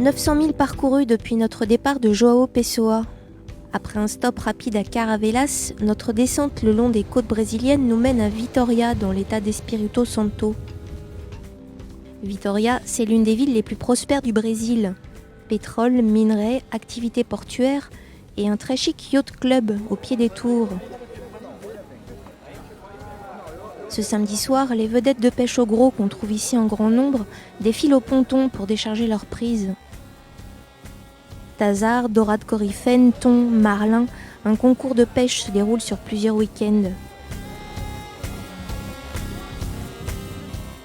900 000 parcourus depuis notre départ de João Pessoa. Après un stop rapide à Caravelas, notre descente le long des côtes brésiliennes nous mène à Vitória, dans l'état d'Espírito Santo. Vitória, c'est l'une des villes les plus prospères du Brésil. Pétrole, minerais, activités portuaires et un très chic yacht club au pied des tours. Ce samedi soir, les vedettes de pêche au gros qu'on trouve ici en grand nombre défilent au ponton pour décharger leurs prises. Tazar, dorade coryphène, thon, marlin, un concours de pêche se déroule sur plusieurs week-ends.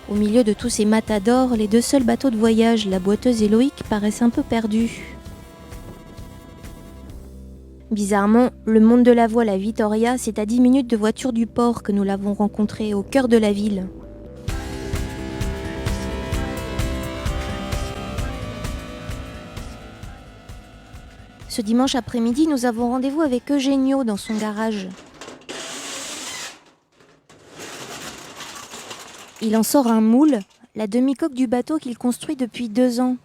Au milieu de tous ces matadors, les deux seuls bateaux de voyage, la boiteuse et Loïc, paraissent un peu perdus. Bizarrement, le monde de la voile à Vitória, c'est à 10 minutes de voiture du port que nous l'avons rencontré, au cœur de la ville. Ce dimanche après-midi, nous avons rendez-vous avec Eugenio dans son garage. Il en sort un moule, la demi-coque du bateau qu'il construit depuis 2 ans.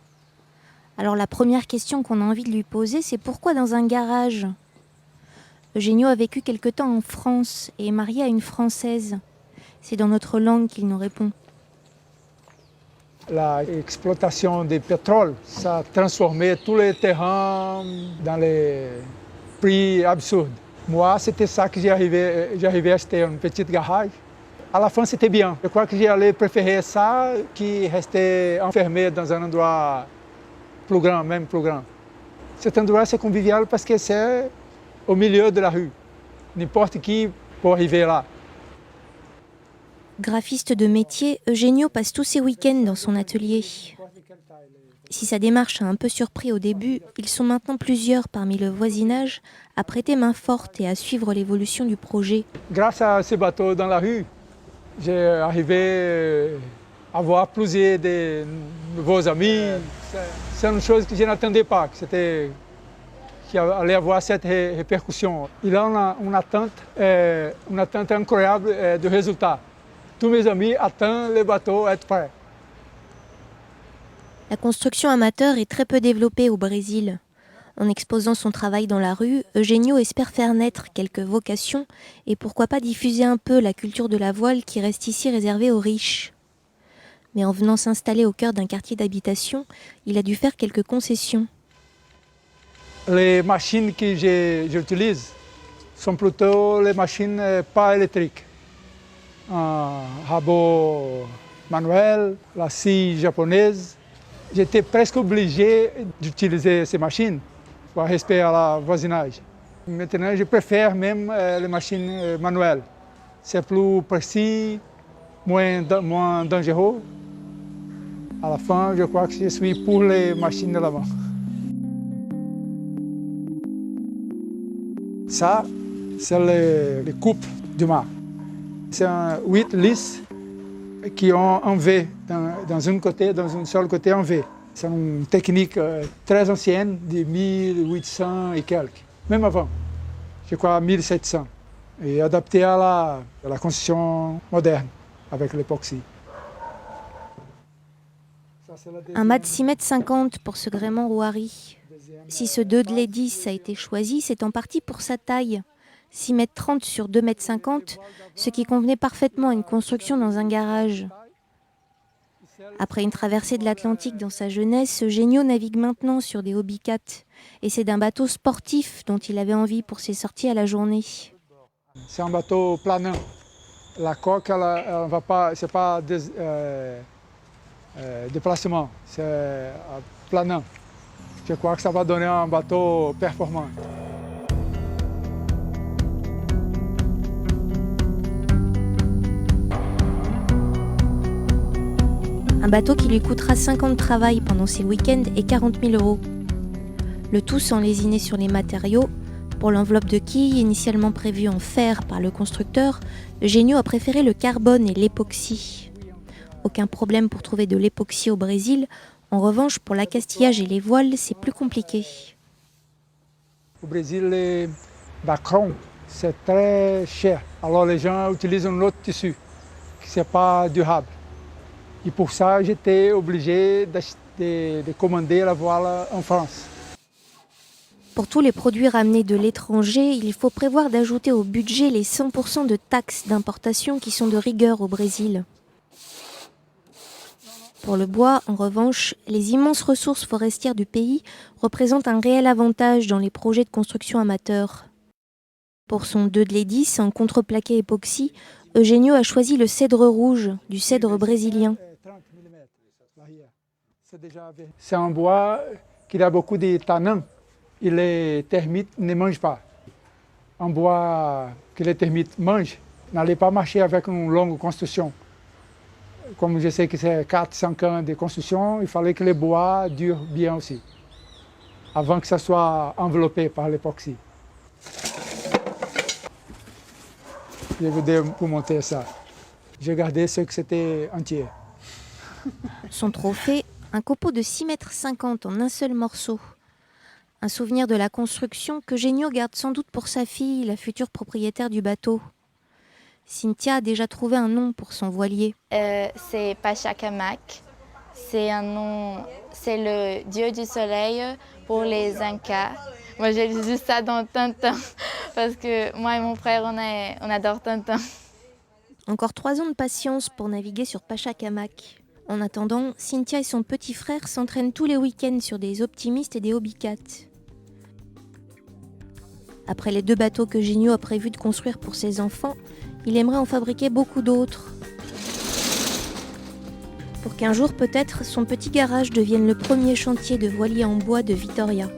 Alors la première question qu'on a envie de lui poser, c'est pourquoi dans un garage ? Eugenio a vécu quelque temps en France et est marié à une Française. C'est dans notre langue qu'il nous répond. L'exploitation du pétrole, ça a transformé tous les terrains dans les prix absurdes. Moi, c'était ça que j'arrivais à acheter, une petite garage. À la fin, c'était bien. Je crois que j'allais préférer ça que rester enfermé dans un endroit plus grand, même plus grand. Cet endroit, c'est convivial parce que c'est au milieu de la rue. N'importe qui peut arriver là. Graphiste de métier, Eugenio passe tous ses week-ends dans son atelier. Si sa démarche a un peu surpris au début, ils sont maintenant plusieurs parmi le voisinage à prêter main forte et à suivre l'évolution du projet. Grâce à ces bateaux dans la rue, j'ai arrivé à voir plusieurs de nouveaux amis. C'est une chose que je n'attendais pas, qu'il allait avoir cette répercussion. Il a une attente incroyable de résultats. Tous mes amis attendent le bateau être prêt. La construction amateur est très peu développée au Brésil. En exposant son travail dans la rue, Eugenio espère faire naître quelques vocations et pourquoi pas diffuser un peu la culture de la voile qui reste ici réservée aux riches. Mais en venant s'installer au cœur d'un quartier d'habitation, il a dû faire quelques concessions. Les machines que j'utilise sont plutôt les machines pas électriques. Un rabot manuel, la scie japonaise. J'étais presque obligé d'utiliser ces machines par respect à la voisinage. Maintenant, je préfère même les machines manuelles. C'est plus précis, moins dangereux. À la fin, je crois que je suis pour les machines de la main. Ça, c'est le couple du mât. C'est 8 lisses qui ont un V dans un seul côté un V. C'est une technique très ancienne, de 1800 et quelques, même avant, je crois 1700, et adaptée à la construction moderne avec l'époxy. Un mât de 6,50 m pour ce gréement rouari. Si ce 2 de Lédis a été choisi, c'est en partie pour sa taille. 6,30 m sur 2,50 m, ce qui convenait parfaitement à une construction dans un garage. Après une traversée de l'Atlantique dans sa jeunesse, Eugenio navigue maintenant sur des Hobbycat. Et c'est d'un bateau sportif dont il avait envie pour ses sorties à la journée. C'est un bateau planant. La coque, elle va pas, c'est pas déplacement, c'est planant. Je crois que ça va donner un bateau performant. Un bateau qui lui coûtera 5 ans de travail pendant ses week-ends et 40 000 €. Le tout sans lésiner sur les matériaux. Pour l'enveloppe de quilles, initialement prévue en fer par le constructeur, Eugenio a préféré le carbone et l'époxy. Aucun problème pour trouver de l'époxy au Brésil. En revanche, pour l'accastillage et les voiles, c'est plus compliqué. Au Brésil, les bacrons, c'est très cher. Alors les gens utilisent un autre tissu, qui n'est pas durable. Et pour ça, j'étais obligé de commander la voile en France. Pour tous les produits ramenés de l'étranger, il faut prévoir d'ajouter au budget les 100% de taxes d'importation qui sont de rigueur au Brésil. Pour le bois, en revanche, les immenses ressources forestières du pays représentent un réel avantage dans les projets de construction amateurs. Pour son 2 de Lédis en contreplaqué époxy, Eugenio a choisi le cèdre rouge, du cèdre brésilien. C'est un bois qui a beaucoup de tanins et les termites ne mangent pas. Un bois que les termites mangent n'allait pas marcher avec une longue construction. Comme je sais que c'est 4-5 ans de construction, il fallait que les bois durent bien aussi, avant que ça soit enveloppé par l'époxy. Je vais vous montrer ça. J'ai gardé ce que c'était entier. Son trophée, un copeau de 6,50 m en un seul morceau. Un souvenir de la construction qu'Eugenio garde sans doute pour sa fille, la future propriétaire du bateau. Cynthia a déjà trouvé un nom pour son voilier. C'est Pachacamac. C'est un nom, c'est le dieu du soleil pour les Incas. Moi, j'ai lu ça dans Tintin parce que moi et mon frère, on adore Tintin. Encore 3 ans de patience pour naviguer sur Pachacamac. En attendant, Cynthia et son petit frère s'entraînent tous les week-ends sur des optimistes et des hobbycats. Après les 2 bateaux qu'Eugenio a prévu de construire pour ses enfants, il aimerait en fabriquer beaucoup d'autres. Pour qu'un jour peut-être son petit garage devienne le premier chantier de voilier en bois de Vitoria.